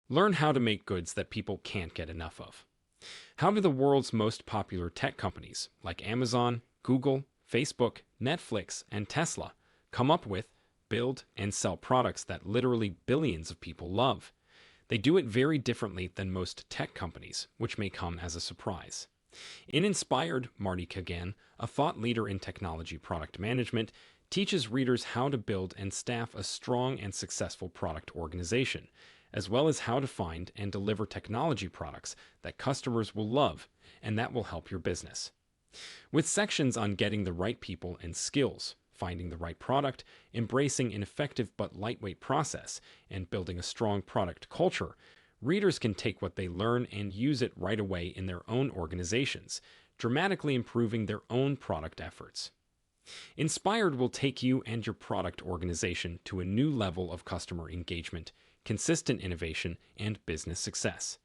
Learn how to make goods that people can't get enough of. How do the world's most popular tech companies, like Amazon, Google, Facebook, Netflix, and Tesla, come up with, build, and sell products that literally billions of people love? They do it very differently than most tech companies, which may come as a surprise. In Inspired, Marty Cagan, a thought leader in technology product management, teaches readers how to build and staff a strong and successful product organization, as well as how to find and deliver technology products that customers will love and that will help your business. With sections on getting the right people and skills, finding the right product, embracing an effective but lightweight process, and building a strong product culture, readers can take what they learn and use it right away in their own organizations, dramatically improving their own product efforts. Inspired will take you and your product organization to a new level of customer engagement, consistent innovation, and business success.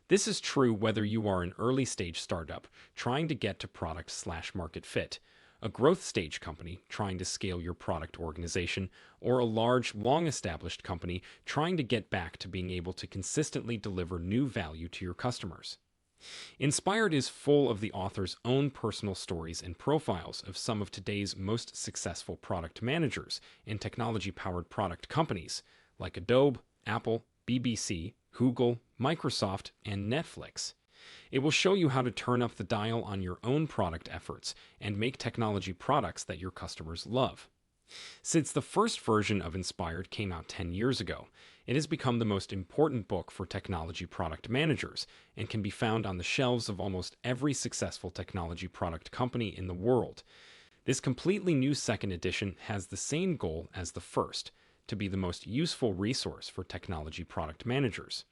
This is true whether you are an early stage startup trying to get to product/market fit, a growth stage company trying to scale your product organization, or a large, long established company trying to get back to being able to consistently deliver new value to your customers. Inspired is full of the author's own personal stories and profiles of some of today's most successful product managers in technology powered product companies like Adobe, Apple, BBC, Google, Microsoft, and Netflix. It will show you how to turn up the dial on your own product efforts and make technology products that your customers love. Since the first version of Inspired came out 10 years ago, it has become the most important book for technology product managers and can be found on the shelves of almost every successful technology product company in the world. This completely new second edition has the same goal as the first, to be the most useful resource for technology product managers.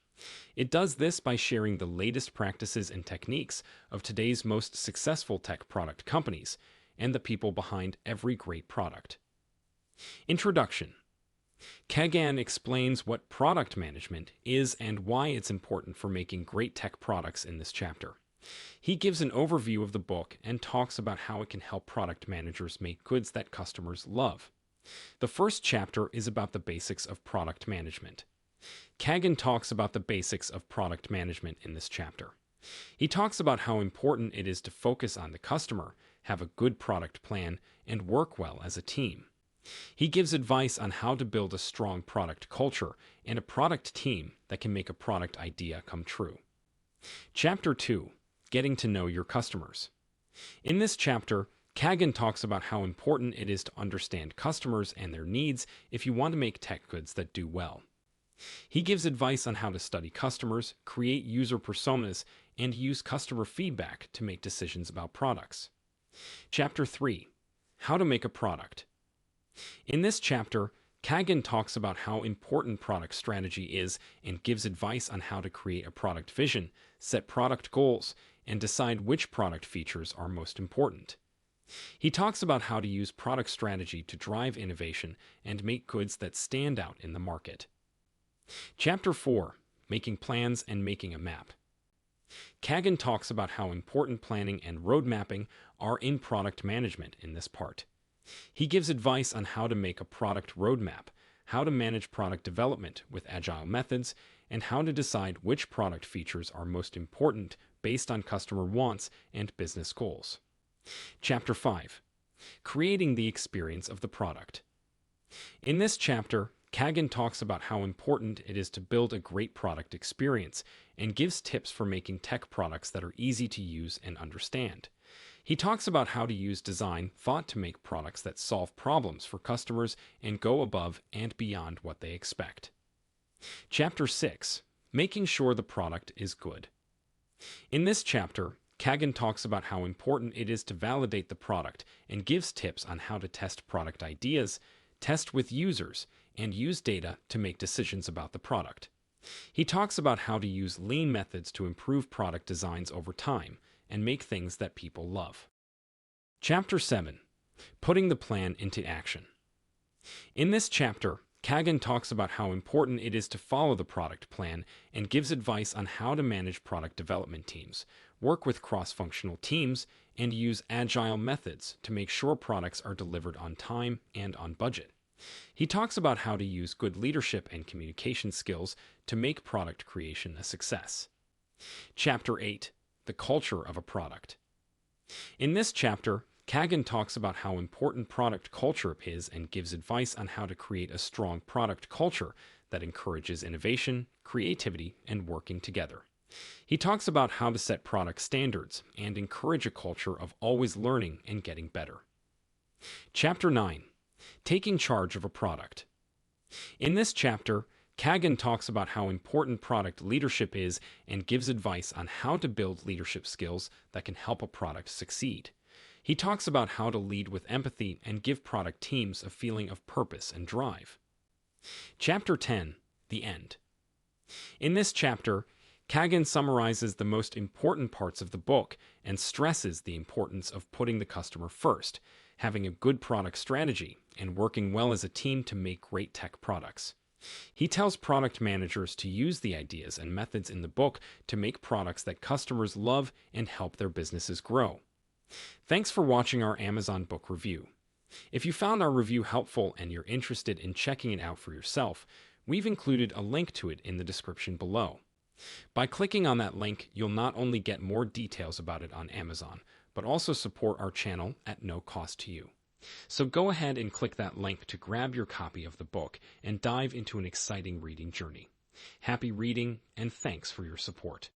It does this by sharing the latest practices and techniques of today's most successful tech product companies and the people behind every great product. Introduction. Kagan explains what product management is and why it's important for making great tech products in this chapter. He gives an overview of the book and talks about how it can help product managers make goods that customers love. The first chapter is about the basics of product management. Kagan talks about the basics of product management in this chapter. He talks about how important it is to focus on the customer, have a good product plan, and work well as a team. He gives advice on how to build a strong product culture and a product team that can make a product idea come true. Chapter 2. Getting to know your customers. In this chapter, Kagan talks about how important it is to understand customers and their needs if you want to make tech goods that do well. He gives advice on how to study customers, create user personas, and use customer feedback to make decisions about products. Chapter 3. How to make a product. In this chapter, Kagan talks about how important product strategy is and gives advice on how to create a product vision, set product goals, and decide which product features are most important. He talks about how to use product strategy to drive innovation and make goods that stand out in the market. Chapter 4. Making plans and making a map. Kagan talks about how important planning and road mapping are in product management in this part. He gives advice on how to make a product roadmap, how to manage product development with agile methods, and how to decide which product features are most important based on customer wants and business goals. Chapter 5. Creating the experience of the product. In this chapter, Kagan talks about how important it is to build a great product experience and gives tips for making tech products that are easy to use and understand. He talks about how to use design thought to make products that solve problems for customers and go above and beyond what they expect. Chapter 6. Making sure the product is good. In this chapter, Kagan talks about how important it is to validate the product and gives tips on how to test product ideas, test with users, and use data to make decisions about the product. He talks about how to use lean methods to improve product designs over time and make things that people love. Chapter 7. Putting the plan into action. In this chapter, Kagan talks about how important it is to follow the product plan and gives advice on how to manage product development teams, work with cross-functional teams, and use agile methods to make sure products are delivered on time and on budget. He talks about how to use good leadership and communication skills to make product creation a success. Chapter 8: The Culture of a Product. In this chapter, Cagan talks about how important product culture is and gives advice on how to create a strong product culture that encourages innovation, creativity, and working together. He talks about how to set product standards and encourage a culture of always learning and getting better. Chapter 9: Taking Charge of a Product. In this chapter, Cagan talks about how important product leadership is and gives advice on how to build leadership skills that can help a product succeed. He talks about how to lead with empathy and give product teams a feeling of purpose and drive. Chapter 10: The End. In this chapter, Cagan summarizes the most important parts of the book and stresses the importance of putting the customer first, having a good product strategy, and working well as a team to make great tech products. He tells product managers to use the ideas and methods in the book to make products that customers love and help their businesses grow. Thanks for watching our Amazon book review. If you found our review helpful and you're interested in checking it out for yourself, we've included a link to it in the description below. By clicking on that link, you'll not only get more details about it on Amazon, but also support our channel at no cost to you. So go ahead and click that link to grab your copy of the book and dive into an exciting reading journey. Happy reading, and thanks for your support.